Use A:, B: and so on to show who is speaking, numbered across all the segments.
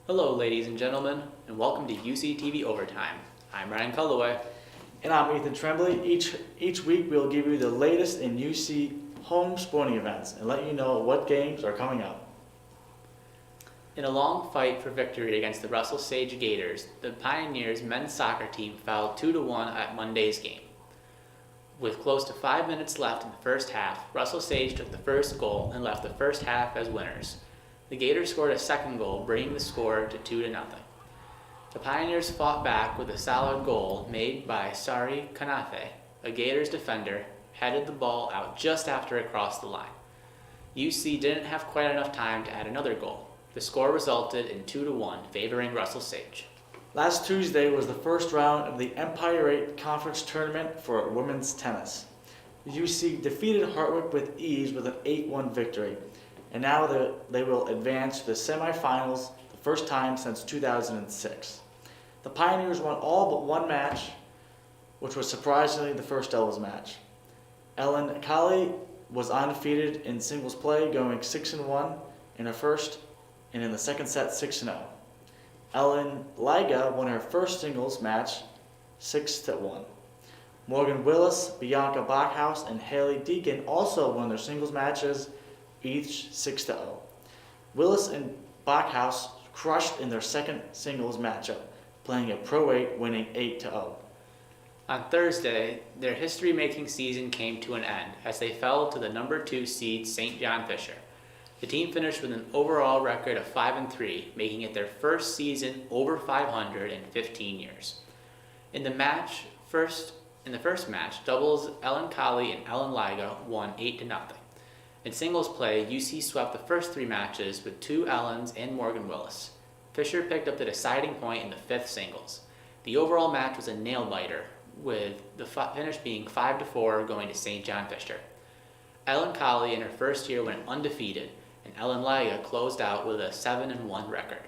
A: Hello, ladies and gentlemen, and welcome to UCTV Overtime. I'm Ryan Culloway.
B: And I'm Ethan Tremblay. Each week we'll give you the latest in UC home sporting events and let you know what games are coming up.
A: In a long fight for victory against the Russell Sage Gators, the Pioneers men's soccer team fell 2-1 at Monday's game. With close to 5 minutes left in the first half, Russell Sage took the first goal and left the first half as winners. The Gators scored a second goal, bringing the score to 2-0. The Pioneers fought back with a solid goal made by Sari Kanafe, a Gators defender, headed the ball out just after it crossed the line. UC didn't have quite enough time to add another goal. The score resulted in 2-1, favoring Russell Sage.
B: Last Tuesday was the first round of the Empire 8 Conference Tournament for women's tennis. UC defeated Hartwick with ease with an 8-1 victory, and now they will advance to the semifinals the first time since 2006. The Pioneers won all but one match, which was surprisingly the first doubles match. Ellen Kali was undefeated in singles play, going 6-1 in her first, and in the second set 6-0. Ellen Liga won her first singles match 6-1. Morgan Willis, Bianca Bachhaus, and Haley Deacon also won their singles matches, each 6-0. Willis and Bachhaus crushed in their second singles matchup, playing at Pro 8, winning 8-0.
A: On Thursday, their history-making season came to an end as they fell to the number 2 seed St. John Fisher. The team finished with an overall record of 5-3, making it their first season over 500 in 15 years. In the first match, doubles Ellen Colley and Ellen Liga won 8-0. In singles play, UC swept the first 3 matches with 2 Ellens and Morgan Willis. Fisher picked up the deciding point in the 5th singles. The overall match was a nail-biter, with the finish being 5-4 going to St. John Fisher. Ellen Colley in her first year went undefeated, and Ellen Liga closed out with a 7-1 record.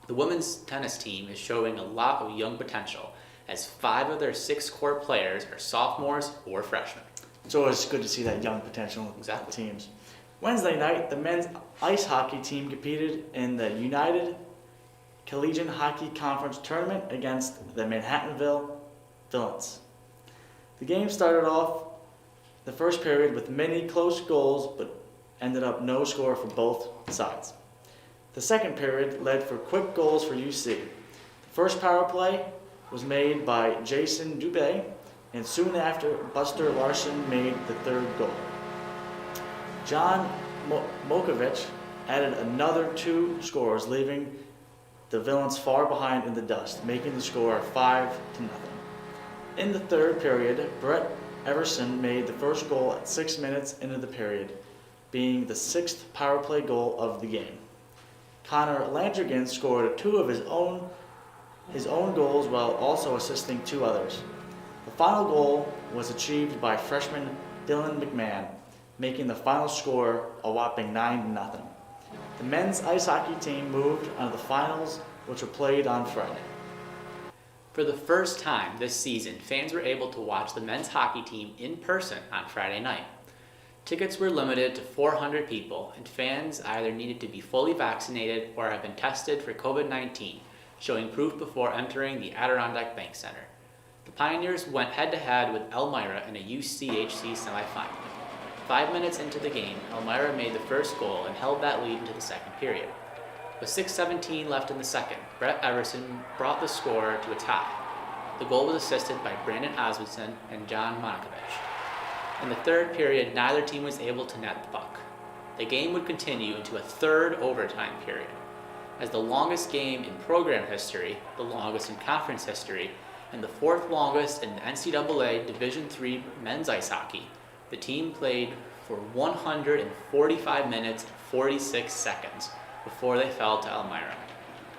A: The women's tennis team is showing a lot of young potential, as 5 of their 6 core players are sophomores or freshmen.
B: It's always good to see that young potential
A: Exactly.
B: teams. Wednesday night, the men's ice hockey team competed in the United Collegiate Hockey Conference Tournament against the Manhattanville Villains. The game started off the first period with many close goals, but ended up no score for both sides. The second period led for quick goals for UC. The first power play was made by Jason Dubé, and soon after, Buster Larson made the third goal. John Mokovich added another 2 scores, leaving the Villains far behind in the dust, making the score 5-0. In the third period, Brett Everson made the first goal at 6 minutes into the period, being the 6th power play goal of the game. Connor Landrigan scored 2 of his own goals while also assisting 2 others. The final goal was achieved by freshman Dylan McMahon, making the final score a whopping 9-0. The men's ice hockey team moved on to the finals, which were played on Friday.
A: For the first time this season, fans were able to watch the men's hockey team in person on Friday night. Tickets were limited to 400 people, and fans either needed to be fully vaccinated or have been tested for COVID-19, showing proof before entering the Adirondack Bank Center. The Pioneers went head-to-head with Elmira in a UCHC semifinal. 5 minutes into the game, Elmira made the first goal and held that lead into the second period. With 6:17 left in the second, Brett Everson brought the score to a tie. The goal was assisted by Brandon Osmondson and John Monakovich. In the third period, neither team was able to net the puck. The game would continue into a third overtime period. As the longest game in program history, the longest in conference history, and the 4th longest in the NCAA Division III men's ice hockey, the team played for 145 minutes and 46 seconds before they fell to Elmira.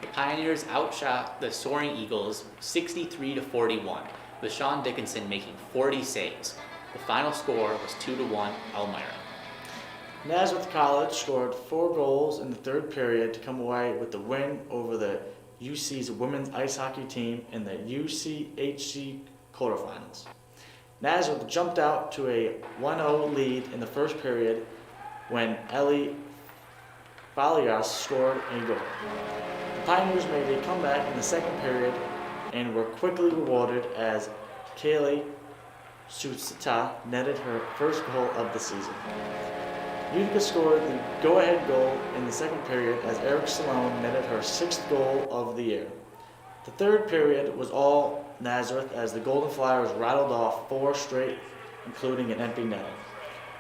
A: The Pioneers outshot the Soaring Eagles 63-41, with Sean Dickinson making 40 saves. The final score was 2-1 Elmira.
B: Nazareth College scored 4 goals in the third period to come away with the win over the UC's women's ice hockey team in the UCHC quarterfinals. Nazareth jumped out to a 1-0 lead in the first period when Ellie Valias scored a goal. The Pioneers made a comeback in the second period and were quickly rewarded as Kaylee Sutsita netted her first goal of the season. Utica scored the go-ahead goal in the second period as Eric Salone netted her sixth goal of the year. The third period was all Nazareth as the Golden Flyers rattled off 4 straight, including an empty net.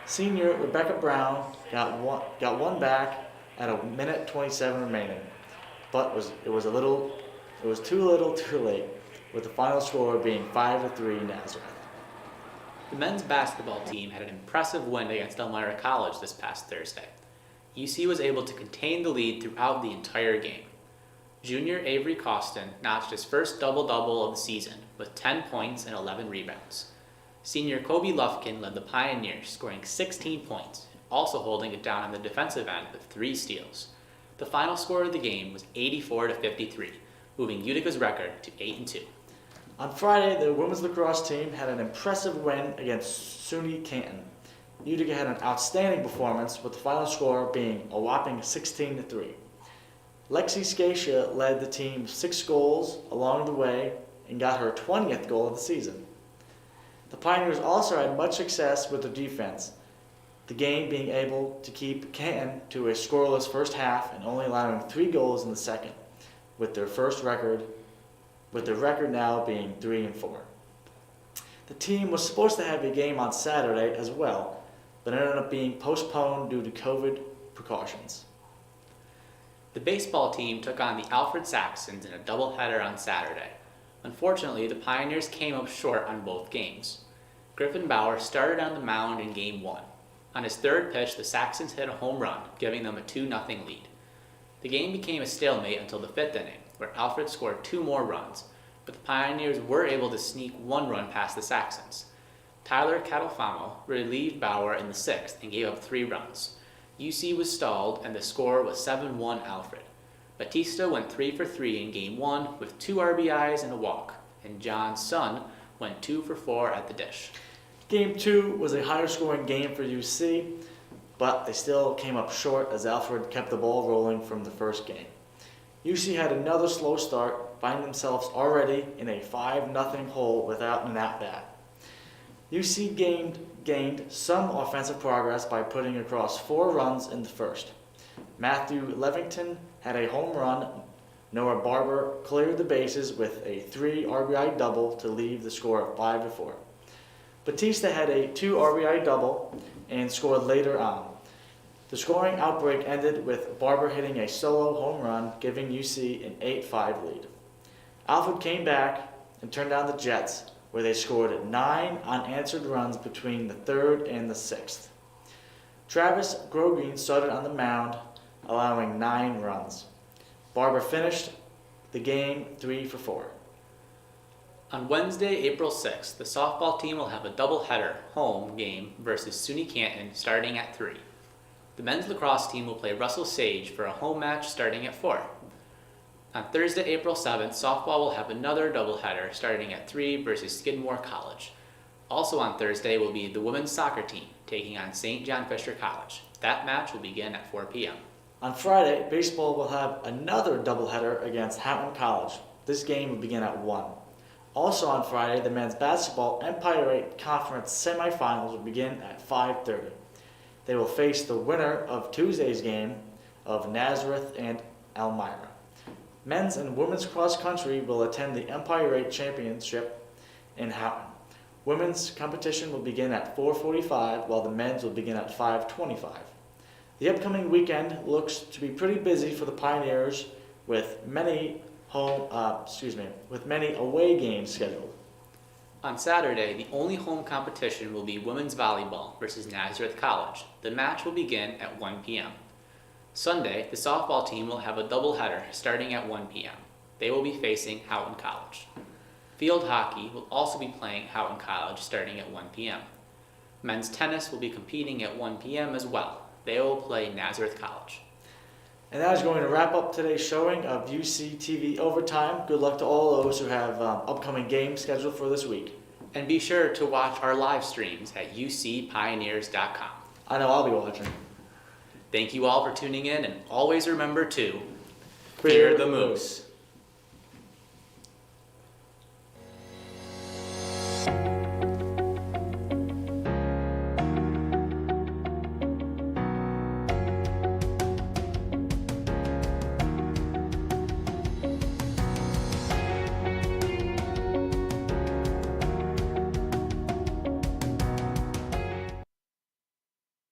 B: Senior Rebecca Brown got one back at a minute 27 remaining, but it was too little, too late, with the final score being 5-3 Nazareth.
A: The men's basketball team had an impressive win against Elmira College this past Thursday. UC was able to contain the lead throughout the entire game. Junior Avery Costin notched his first double-double of the season with 10 points and 11 rebounds. Senior Kobe Lufkin led the Pioneers, scoring 16 points, also holding it down on the defensive end with 3 steals. The final score of the game was 84-53, moving Utica's record to 8-2.
B: On Friday, the women's lacrosse team had an impressive win against SUNY Canton. Utica had an outstanding performance, with the final score being a whopping 16-3. Lexi Scacia led the team 6 goals along the way and got her 20th goal of the season. The Pioneers also had much success with their defense, the game being able to keep Canton to a scoreless first half and only allowing 3 goals in the second, with their record now being 3-4. The team was supposed to have a game on Saturday as well, but ended up being postponed due to COVID precautions.
A: The baseball team took on the Alfred Saxons in a doubleheader on Saturday. Unfortunately, the Pioneers came up short on both games. Griffin Bauer started on the mound in Game 1. On his third pitch, the Saxons hit a home run, giving them a 2-0 lead. The game became a stalemate until the 5th inning, where Alfred scored 2 more runs, but the Pioneers were able to sneak 1 run past the Saxons. Tyler Catalfamo relieved Bauer in the 6th and gave up 3 runs. UC was stalled and the score was 7-1 Alfred. Batista went 3 for 3 in Game 1 with 2 RBIs and a walk, and John Sun went 2 for 4 at the dish.
B: Game 2 was a higher scoring game for UC, but they still came up short as Alfred kept the ball rolling from the first game. UC had another slow start, finding themselves already in a 5-0 hole without an at-bat. UC gained some offensive progress by putting across 4 runs in the first. Matthew Levington had a home run. Noah Barber cleared the bases with a 3 RBI double to leave the score of 5-4. Batista had a 2 RBI double and scored later on. The scoring outbreak ended with Barber hitting a solo home run, giving UC an 8-5 lead. Alfred came back and turned down the Jets, where they scored 9 unanswered runs between the 3rd and the 6th. Travis Grogin started on the mound, allowing 9 runs. Barber finished the game 3 for 4.
A: On Wednesday, April 6th, the softball team will have a doubleheader home game versus SUNY Canton starting at 3. The men's lacrosse team will play Russell Sage for a home match starting at 4. On Thursday, April 7th, softball will have another doubleheader starting at 3 versus Skidmore College. Also on Thursday will be the women's soccer team taking on St. John Fisher College. That match will begin at 4 p.m.
B: On Friday, baseball will have another doubleheader against Houghton College. This game will begin at 1. Also on Friday, the men's basketball Empire 8 Conference semifinals will begin at 5:30. They will face the winner of Tuesday's game of Nazareth and Elmira. Men's and women's cross country will attend the Empire 8 Championship in Houghton. Women's competition will begin at 4:45, while the men's will begin at 5:25. The upcoming weekend looks to be pretty busy for the Pioneers, with many away games scheduled.
A: On Saturday, the only home competition will be women's volleyball versus Nazareth College. The match will begin at 1 p.m. Sunday, the softball team will have a doubleheader starting at 1 p.m. They will be facing Houghton College. Field hockey will also be playing Houghton College starting at 1 p.m. Men's tennis will be competing at 1 p.m. as well. They will play Nazareth College.
B: And that is going to wrap up today's showing of UCTV Overtime. Good luck to all those who have upcoming games scheduled for this week.
A: And be sure to watch our live streams at ucpioneers.com.
B: I know I'll be watching.
A: Thank you all for tuning in, and always remember to fear the moose.